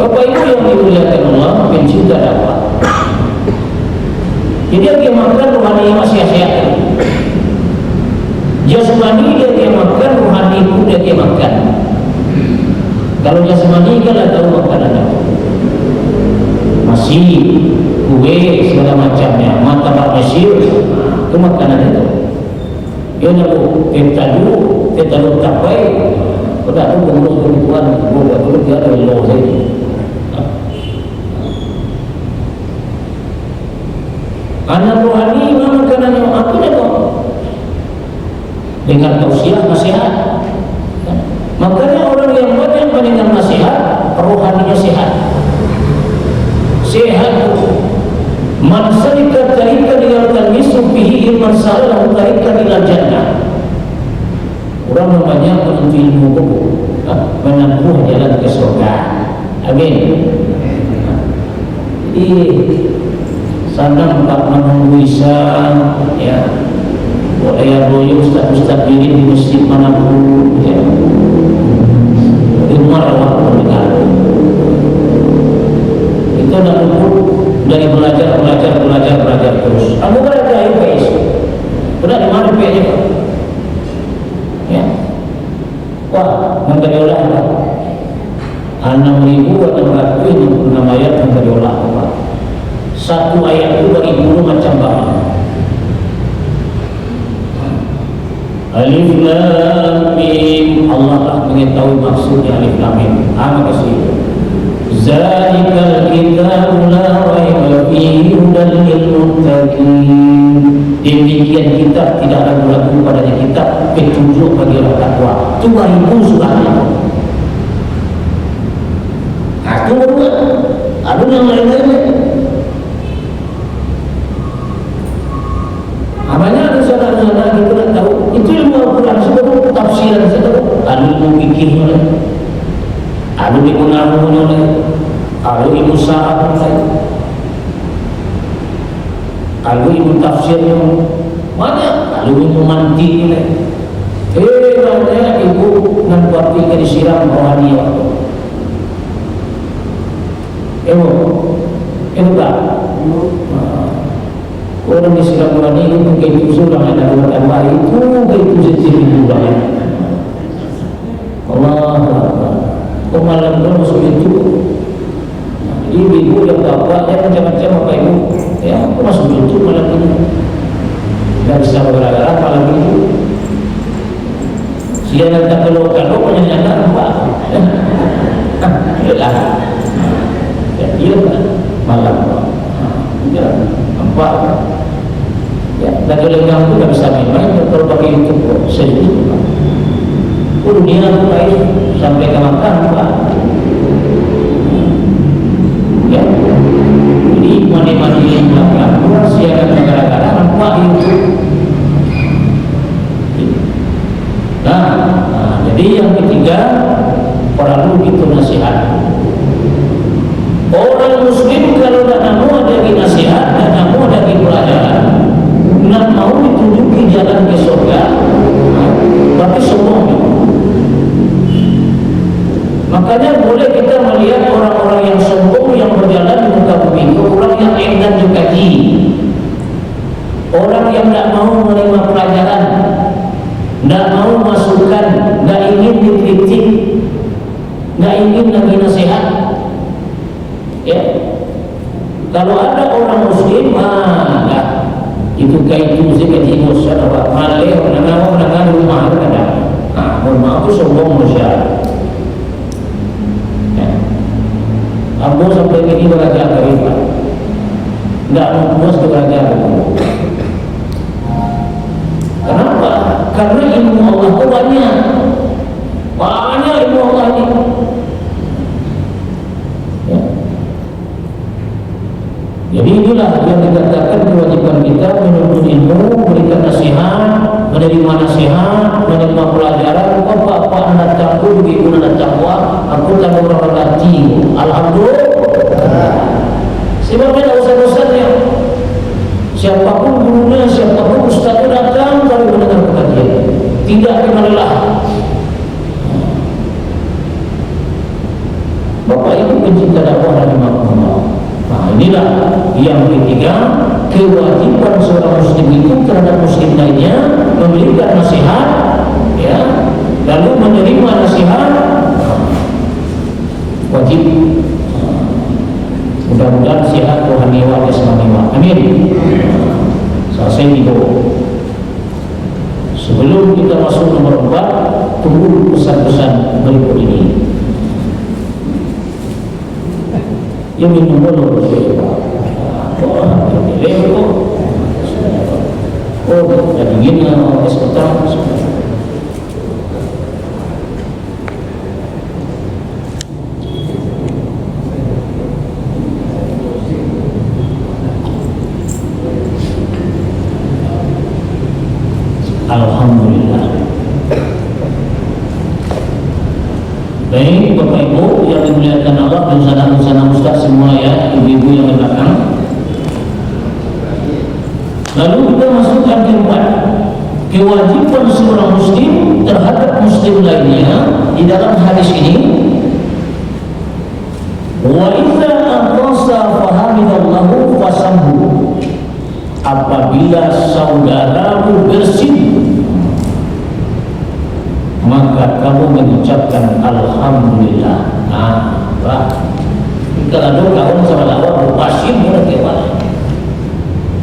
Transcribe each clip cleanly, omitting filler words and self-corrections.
Bapak Ibu yang dimuliakan Allah, pencinta dakwah. Jadi dia makan rohani masih sehat. Jasmani dia makan, rohani pun dia makan. Kalau jasmani kan ada tahu makanan apa? Masih kue segala macamnya, martabak Mesir, itu makanan itu. Dia nak tetalu tapai, pada tu pengurus kebutuhan, buat tu dia ada loh saja. Anak rohani mana makanannya apa dia tahu? Dengan tausiah nasihat. Makanya orang yang banyak mendengar nasihat, rohaninya sehat. Sehat. Man salika tariqan yaltamisu fihi ilman salahu tariqan ila jannah. Orang banyak menuntut ilmu menempuh jalan ke surga. Amin. Jadi sana tak menunggu isya, ya. Boleh royo ustaz-ustaz diri di masjid manapun, ya. Itu marawat mendengar. Itu nak luput dari belajar terus. Kamu berada di PIS. Berada di mana PIS? Ya. Wah, mengkajolah. 6.666 ayat mengkajolah. Satu ayat itu bagi guru macam banyak. Alif Lam Mim, Allah lah mengetahui maksudnya Alif Lam Mim. Apa kasih? Zalikal kitabu la raiba fihi hudan lil muttaqin. Demikian kitab tidak ragu-ragu padanya, kitab petunjuk bagi orang takwa. Cuma itu surahnya. Itu bukan. Ada yang lain-lain. Namanya ada sana-sana kita tak tahu. Itu ilmu Al-Quran sebab tafsiran saja. Ada ilmu fikih, ada ilmu nahwu, ada ilmu sa'ab, ada ilmu tafsir, banyak. Ada ilmu mantik. Banyak ibu nan berarti ke disiram rohani waktu. Itu tak. Orang disiram rohani itu begitu surah ada dua tambah itu begitu sensitif banyak. Allah. Kau malam tu masuk itu. Ibu yang bapaknya macam-macam apa ibu? Ya, aku masuk itu malam ini. Tidak bisa bergerak malam itu. Siapa tak kalau menyatakan apa? Iyalah. Ya, malam. Ya, apa? Ya, dan oleh kamu tidak bisa main-main kalau pakai YouTube sedikit. Dunia itu baik sampai ke makan Pak. Ya, jadi mandi-mandi yang belakang siakan negara-negara nampak YouTube. Nah, jadi yang ketiga perlu itu nasihat. Orang Muslim kalau tidak mau ada nasihat, tidak mau ada pelajaran, tidak mau ditunjuki jalan ke surga, berarti sombong. Makanya boleh kita melihat orang-orang yang sombong yang berjalan di muka bumi itu orang yang enggan dikaji, orang yang tidak mau menerima pelajaran, tidak mau masukan, tidak ingin dikritik, tidak ingin lagi nasihat. Ya, kalau ada orang Muslim, itu kaitu zikri musyad apa malih menangani rumah ada. Rumah itu sombong musyad. Ambo sampai ini beraja karifah, tidak mempuas beraja. Kenapa? Karena ilmu Allah itu banyak ilmu Allah ini. Ya. Jadi inilah yang dikatakan kewajiban kita menuntut ilmu, memberikan nasihat, menerima nasihat, menerima pelajaran. Apa anda takut begitu anda takwa? Aku tak berhati. Alhamdulillah. Sebab ada usaha-usahanya. Siapapun gurunya, siapapun ustaznya datang kami mendengar pengajian. Tidak kenal lelah. Bapak Ibu pencinta dakwah rahimakumullah. Nah, inilah yang ketiga, kewajiban seorang muslim itu terhadap muslim lainnya memberikan nasihat, ya, lalu menerima nasihat, wajib. Mudah-mudahan sehat rohani wa jasmani wa amin. Selesai itu. Sebelum kita masuk nomor 4, tunggu pesan-pesan berikut ini. Yang minum dulu. Jadi gini sebentar. Alhamdulillah. Baik Bapak Ibu yang dimuliakan Allah dan sana ustaz semua, ya, ibu-ibu yang di belakang. Lalu kita masuk yang keempat, kewajiban seorang muslim terhadap muslim lainnya di dalam hadis ini. Wa idza aqasa fahamidallahu fasamhu, apabila saudaramu bersin maka kamu mengucapkan alhamdulillah. Nah, kalau ada kawan sama lawan berpasin pun kewala.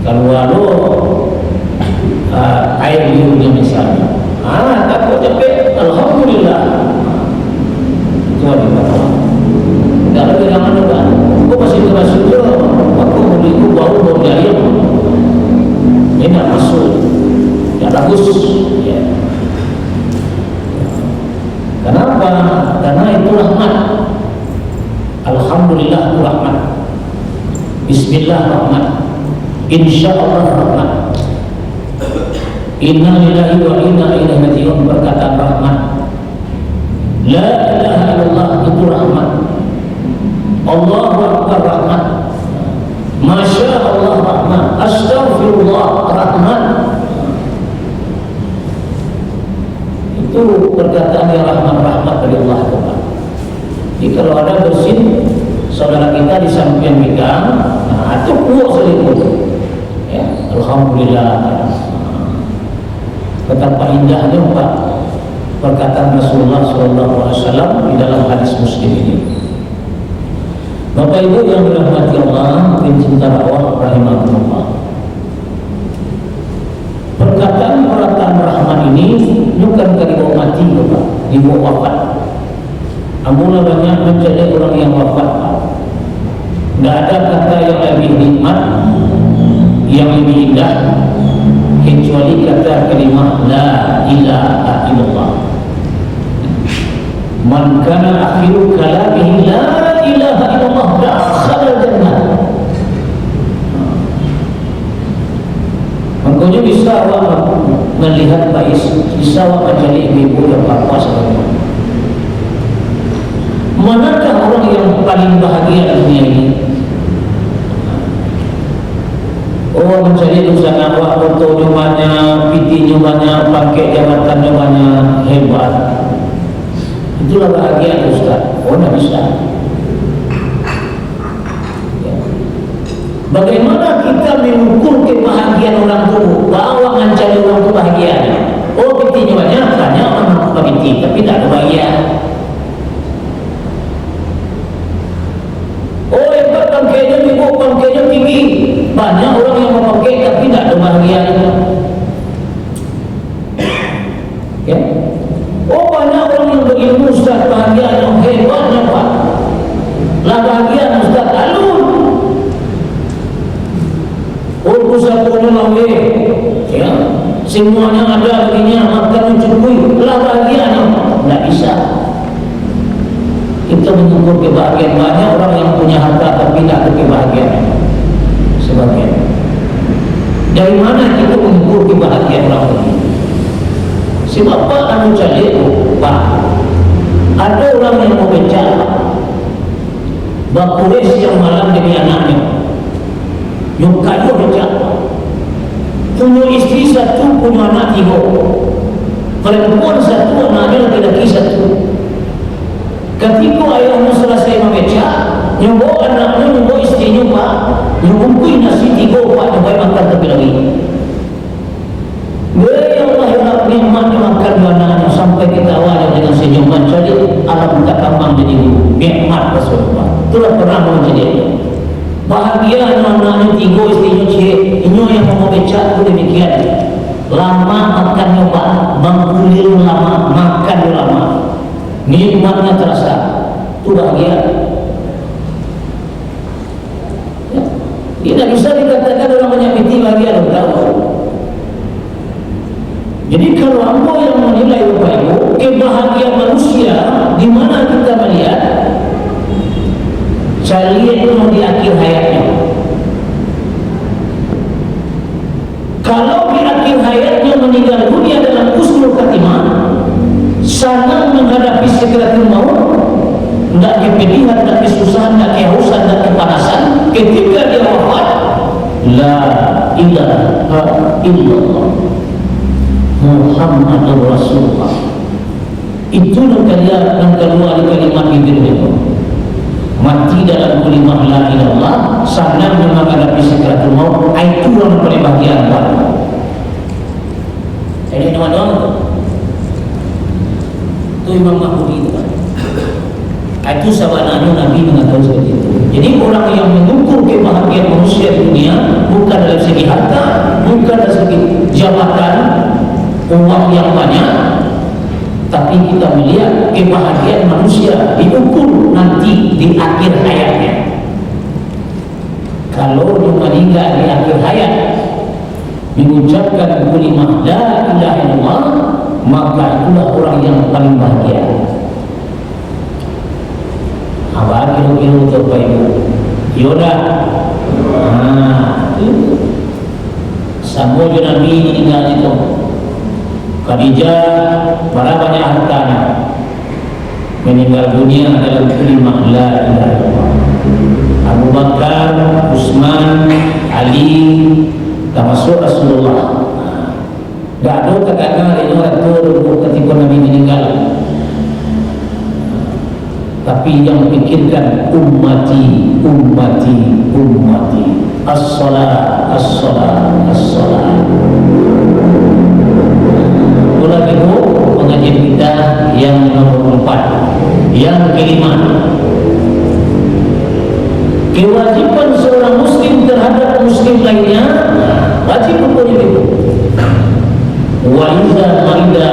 Kalau lalu air liurnya misalnya, takut capek, alhamdulillah. Itu wajib. Kalau jangan lupa, aku masih termasuk juga, aku beliku bau jari. Ini tidak masuk, tidak bagus. Ya. Kenapa? Karena itu rahmat. Alhamdulillah itu rahmat. Bismillah rahmat. Insyaallah rahmat. Inna lillahi wa inna ilaihi raji'un, perkataan rahmat. La ilaha illallah itu rahmat. Allahu akbar rahmat. Masya Allah rahmat. Astaghfirullah rahmat. Itu perkataan yang rahmat dari Allah Taala. Jadi kalau ada bersin saudara kita di samping kita, itu kuat selimut. Ya, alhamdulillah. Betapa indahnya Pak perkataan Rasulullah SAW di dalam hadis Muslim ini. Bapak Ibu yang dirahmati Allah, pencinta dakwah rahimahullah. Perkataan rahmat ini bukan dibawa mati, Bapak, dibawa wafat. Amulah banyak mencari orang yang wafat. Tidak ada kata yang lebih nikmat, yang lebih indah kecuali kata kalimat la ilaha illallah. Man kana akhiru kalamihi la ilaha illallah dakhala jannah. Makanya bisa awak melihat bais, bisa awak menjadi ibu dan bapa semua. Manakah orang yang paling bahagia di dunia ini? Oh, mencari usaha awak, fotonya banyak, pitinya banyak, pakai jabatannya banyak, hebat. Itulah bahagia Ustaz. Oh, tidak bisa. Bagaimana kita mengukur kebahagiaan orang tua? Bawa mencari orang tua bahagia. Oh, pitinya banyak orang tua piti, tapi tak ada bahagia. Oh, hebat bangkainya, ibu bangkainya tinggi. Banyak orang yang memakai tapi tak ada bahagia. Ya. Oh, banyak orang yang berilmu Ustaz, bahagia yang hebatnya Pak. Lah bahagia Ustaz alun. Oh, pusatnya lawe. Ya. Semuanya ada begini, makan mencukui. Lah bahagia tidak bisa. Kita mengukur kebahagiaan. Banyak orang yang punya harta tapi tidak ada kebahagiaan. Sebagian. Dari mana kita mengukur kebahagiaan orang ini? Sebab Pak anu cari itu, Pak, ada orang yang mau bicara, bakulis yang malam jadi anaknya, yang kayu bicara, punya istri satu, punya anak 3, perempuan satu, anaknya laki-laki 1. Ketika ayahnya selesai memecah, nyumbuk anaknya, nyumbuk istrinya pak, nyumbuk nasi 3 pak, nyumbuk makan tapi lagi. Ya Allah ya Allah, nikmatnya makan anaknya sampai kita awalnya dengan senyuman. Jadi alam tak kambang jadi nikmat Rasulullah. Itulah pernah menjadi bahagia anak-anaknya 3, istrinya cik, ini yang mau becak itu demikian. Lama makannya pak, mengkulir lama, makan lama, nikmatnya terasa, itu bahagia. Ya. Tidak bisa dikatakan orang menyakiti bahagia, tahu. Jadi kalau Allah yang menilai Bapak Ibu, kebahagiaan manusia di mana kita melihat saya lihat itu di akhir hayatnya. Kalau di akhir hayatnya meninggal dunia dalam husnul khatimah, sangat menghadapi sakaratul maut, tidak kepedihan, tidak kesusahan, tidak kehausan, tidak kepanasan, ketika dia wafat, la ilaha illallah Muhammadur Rasulullah. Itu yang keluar di kalimat bibirnya. Mati dalam kalimat la ilallah, sana menghadapi sakaratul maut, itu yang paling bahagia banget. Jadi teman-teman, itu Imam Mahmudi itu kan. Itu sabananya Nabi mengatakan seperti itu. Jadi orang yang mengukur kebahagiaan manusia di dunia bukan dari segi harta, bukan dari segi jabatan, uang yang banyak, tapi kita melihat kebahagiaan manusia diukur nanti di akhir hayatnya. Kalau dia meninggal di akhir hayat mengucapkan kalimat la ilaha illallah, maka itulah orang yang paling bahagia. Apa kira-kira itu Pak Ibu? Yaudah, sambil Nabi meninggal itu, Khadijah berapa banyak hartanya, meninggal dunia dalam kalimat la ilaha illallah. Abu Bakar, Utsman, Ali, termasuk Rasulullah. Tak ada kata-kata ini orang ketika Nabi meninggal, tapi yang pikirkan ummati, ummati, ummati, as-salat, as-salat, as-salat. Itulah itu pengajian kita yang nomor 4. Yang kelima, kewajiban seorang muslim terhadap muslim lainnya, wajib hukum itu. Wa iza marida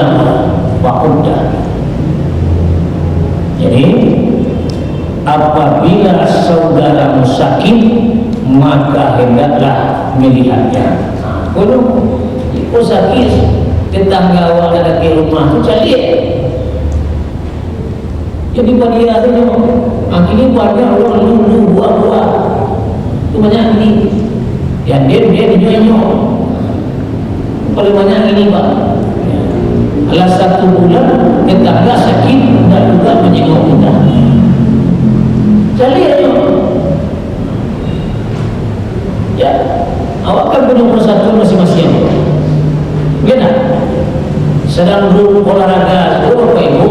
fa'udda. Jadi apabila saudara sakit, maka hendaklah melihatnya. Kalau itu sakit, tetangga awak ada di rumah tu cari. Jadi bagi dia tu, akhirnya banyak orang lulu buah-buah. Itu banyak ini. Yang dia nyok. Paling banyak ini pak. Alah 1 bulan tetangga sakit dan juga menjenguk kita. Cari aja. Ya, awak kan punya persatuan masing-masing. Gimana? Sedang grup olahraga, grup apa ibu?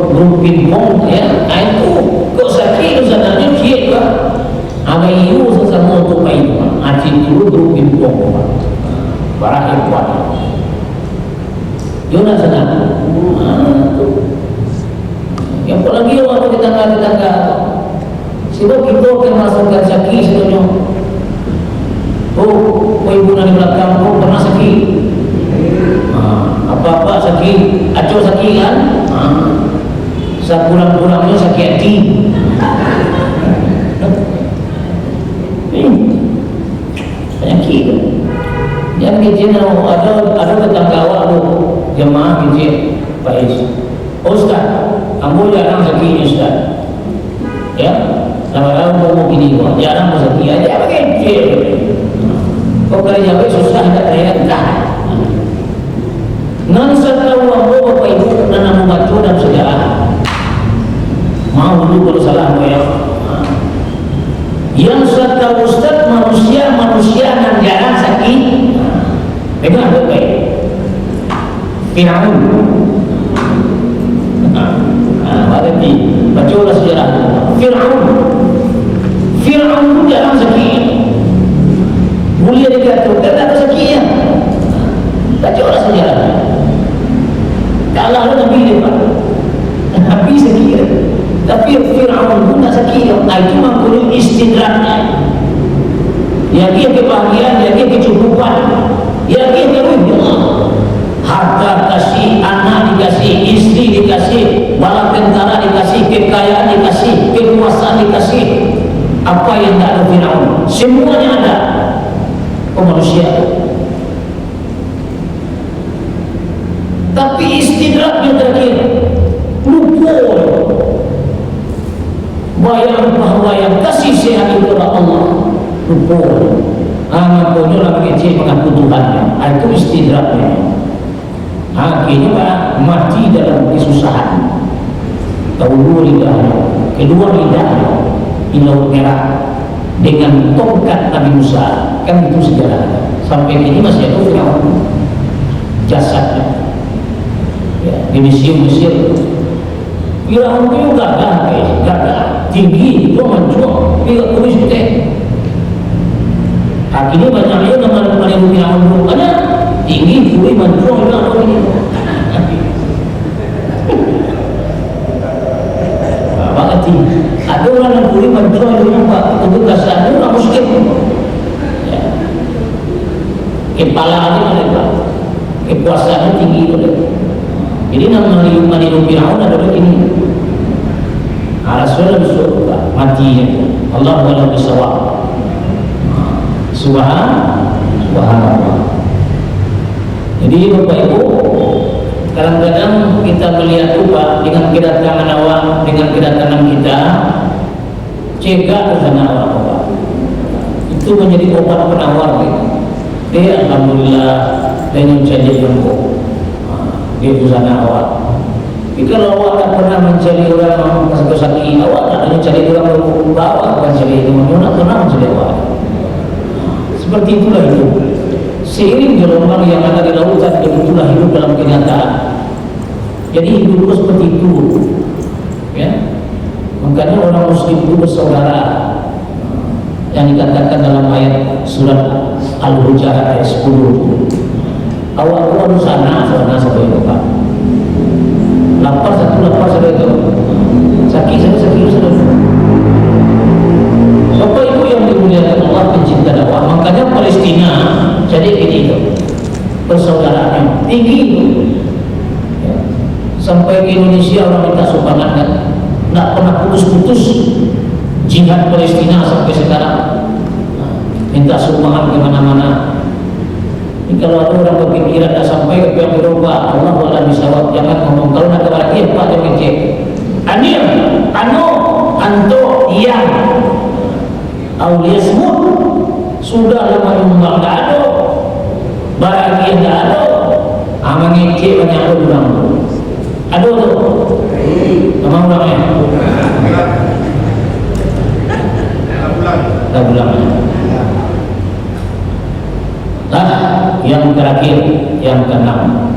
Grup pingpong, ya. Itu kok sakit sebenarnya kiat pak. Ada iu sesama untuk ibu. Aci dulu grup pingpong pak. Barang kuat. Yuna senang. Yang lagi waktu tetangga-tetangga. Sebab kita akan masukkan sakit sebenarnya. Oh, ibu di belakang tu pernah sakit. Apa-apa sakit, acau sakit kan? Sekurang-kurangnya sakit hati. Penyakit. Yang kecil ada tetangga awak tu jemaah kecil Pak Is. Ustaz, kamu jarang sakit Ustaz. Ya, lama-lama kamu gini kok, jarang sakit aja pakai kecil. Kau kerja baik susah tak terlihat. Nan serta wahyu Bapak Ibu dan membantu dan sejarah. Mau dulu kalau salah mau ya. Yang serta Ustaz manusia yang jarang sakit. Pegang baik. Fir'aun. Berarti bacalah sejarah Fir'aun. Fir'aun pun jarang sakit. Mulia dikatakan tak ada sakitnya. Bacalah sejarah. Kalah Nabi dia Pak. Nabi sakit. Tapi Fir'aun pun tak sakit. Itu mengkurung istidraknya. Yang dia kebahagiaan, yang dia kecukupan, yang dia kerugian. Harta kasih, anak dikasih, istri dikasih, bala tentara dikasih, kekayaan dikasih, kekuasaan dikasih. Apa yang tak ada Fir'aun? Semuanya ada. Manusia. Tapi istidraknya terakhir lupa bayang bahawa yang kasih sehat itu adalah Allah. Lupa ngakunya lah kecil mengaku Tuhannya. Itu istidraknya. Akhirnya Pak mati dalam kesusahan. Kedua lidahnya di Laut Merah dengan tongkat Nabi Musa. Kan itu sejarah. Sampai kini masih ada Fir'aun jasadnya di Mesir. Fir'aun itu gagah tinggi, dia mancung, dia tulis itu. Akhirnya banyaknya nama Fir'aun dulu karena tinggi, dia mancung, dia apa ini? Berarti ada orang yang boleh mancung itu nampak kebebasan itu orang muslim. Kepala mereka, kekuasaannya tinggi mereka. Jadi nama Maliuk Fir'aun adalah begini. Rasulullah bersurga matinya. Allah wala bisawab. Subhanallah. Jadi Bapak Ibu, kadang-kadang kita melihat Pak dengan kedatangan awak, dengan kedatangan kita, cegah ke sana awak. Itu menjadi obat penawar gitu. Alhamdulillah dengan janji lembut di busana awak. Jika awak tak pernah mencari orang sakit, awak tak hanya cari orang berbawa, bukan cari orang tak pernah mencari awak. Seperti itulah hidup. Seiring gelombang yang ada di lautan, begitulah hidup dalam kenyataan. Jadi hidup seperti itu, ya. Makanya orang Muslim itu bersaudara. Yang dikatakan dalam ayat surat Al-Hujurat ayat 10. Awak keluar sana sampai Bapak. Lapar satu itu. Sakit. Bapak Ibu yang dimuliakan Allah, pencinta dakwah. Makanya Palestina jadi begitu. Persaudaraannya tinggi itu. Ya. Sampai ke Indonesia orang minta sumbangan kan. Tidak pernah putus-putus jihad Palestina sampai sekarang. Minta sumbangan ke mana-mana. Kalau ada orang berpikiran tak sampai ke pihak Eropa, Allah wala bisawab, jangan ngomong. Kalau nak kepada dia, Pak jangan cek. Anir, anto, yang Aulia semut sudah lama nyumbang tak ada, bahagia tak ada, mengecek banyak ada orang. Ada tu, nama orangnya. Tak pulang. Yang terakhir, yang keenam.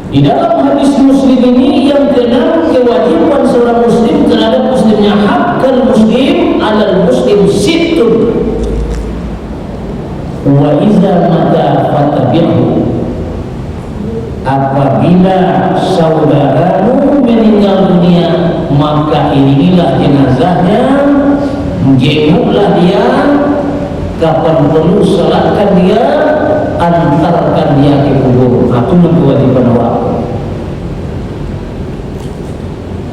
Di dalam hadis Muslim ini yang keenam, kewajiban seorang Muslim terhadap Muslimnya. Haqqal Muslim alal Muslim sittun. Wa iza mata fatabi'hu. Apabila saudaramu meninggal dunia, maka inilah jenazahnya, jenguklah dia. Kapan perlu salatkan dia, antarkan dia ke kubur. Itu kewajiban awak.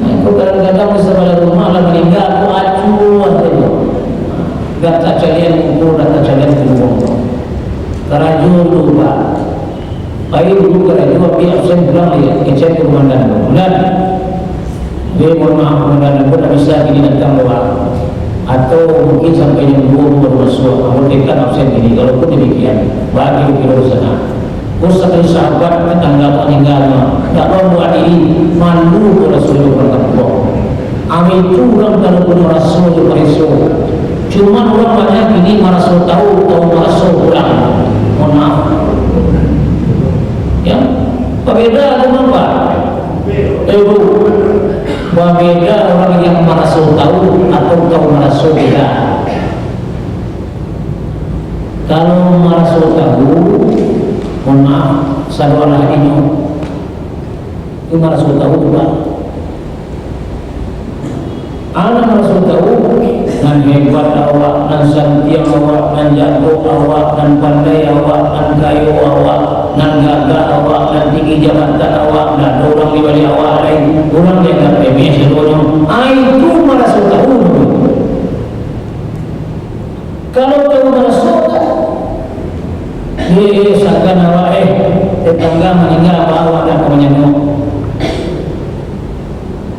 Aku kadang-kadang bersama rumah lah meninggal, aku acuh saja. Dan tak carian kubur, dan tak carian kubur. Keraju dulu Pak. Baik dulu keraju, tapi absen pulang dia, kecek ke komandan. Kemudian dia mohon maaf komandan, aku tak bisa ini datang doang. Atau mungkin sampai jam 2 baru masuk. Kamu dekat absen ini. Kalau pun demikian, bagi kira sana. Kau sekali sahabat tetangga meninggalnya, tak mau buat diri malu ke Rasulullah berkata. Amin itu orang kalau pun Rasul berisau. Cuma orang banyak ini Rasul tahu Rasul kurang. Mohon maaf. Ya, berbeda dengan apa? Beda orang yang merasa tahu atau tahu merasa beda. Kalau merasa tahu, mohon maaf, saudara ini itu merasa tahu juga. Anak merasa tahu dan hebat awak, dan santiang awak, dan jatuh awak, dan pandai awak, dan kayu awak, dan gagah awak, dan tinggi jabatan awak, dan orang di balik awak lain, orang yang tak remeh seluruhnya. Itu merasa tahu. Kalau tahu merasa tahu, seakan awak tetangga meninggal apa awak dan menyambut.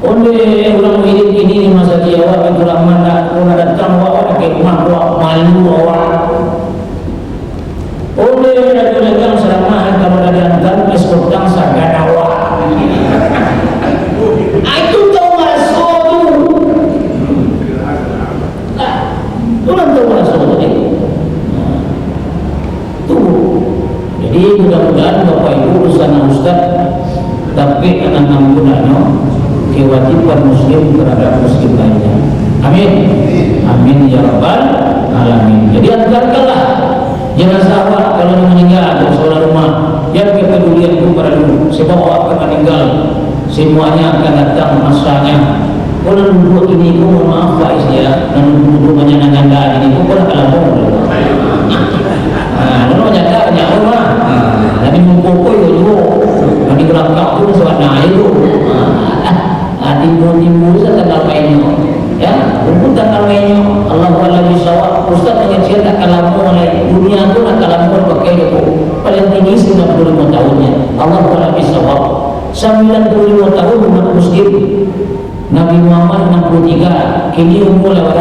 Oleh orang hidup ini di masa dia awak itu ramah orang datang awak ke rumah awak malu awak. Oleh datang selama kalau ada datang eskortang sagan awak. Itu tahu masuk tu. Orang tahu masuk tu. Tu. Jadi mudah-mudahan Bapak Ibu urusan Ustaz tapi anak-anak mudanya kewajiban muslim terhadap muslim lainnya. Amin. Amin ya rabbal alamin. Jadi antarkanlah jenazah awak kalau meninggal di seorang rumah, yang kepedulian kepada dulu. Sebab awak akan meninggal, semuanya akan datang masanya. Kalau duduk ini pun mohon maaf Pak Isya, dan duduk menyandang ini pun kalau kalah lalu menyandang rumah. Jadi mengkokoi dulu, di belakang pun suara itu. Timbul-timbul saya tak mainnya, ya, rumput tak mainnya. Allah Taala bisawab. Ustaz mengajar tak kalamu oleh dunia tu nak kalamu pakai itu paling tinggi 95 tahunnya. Allah Taala bisawab. 95 tahun umat muslim. Nabi Muhammad 63. Kini umur lewat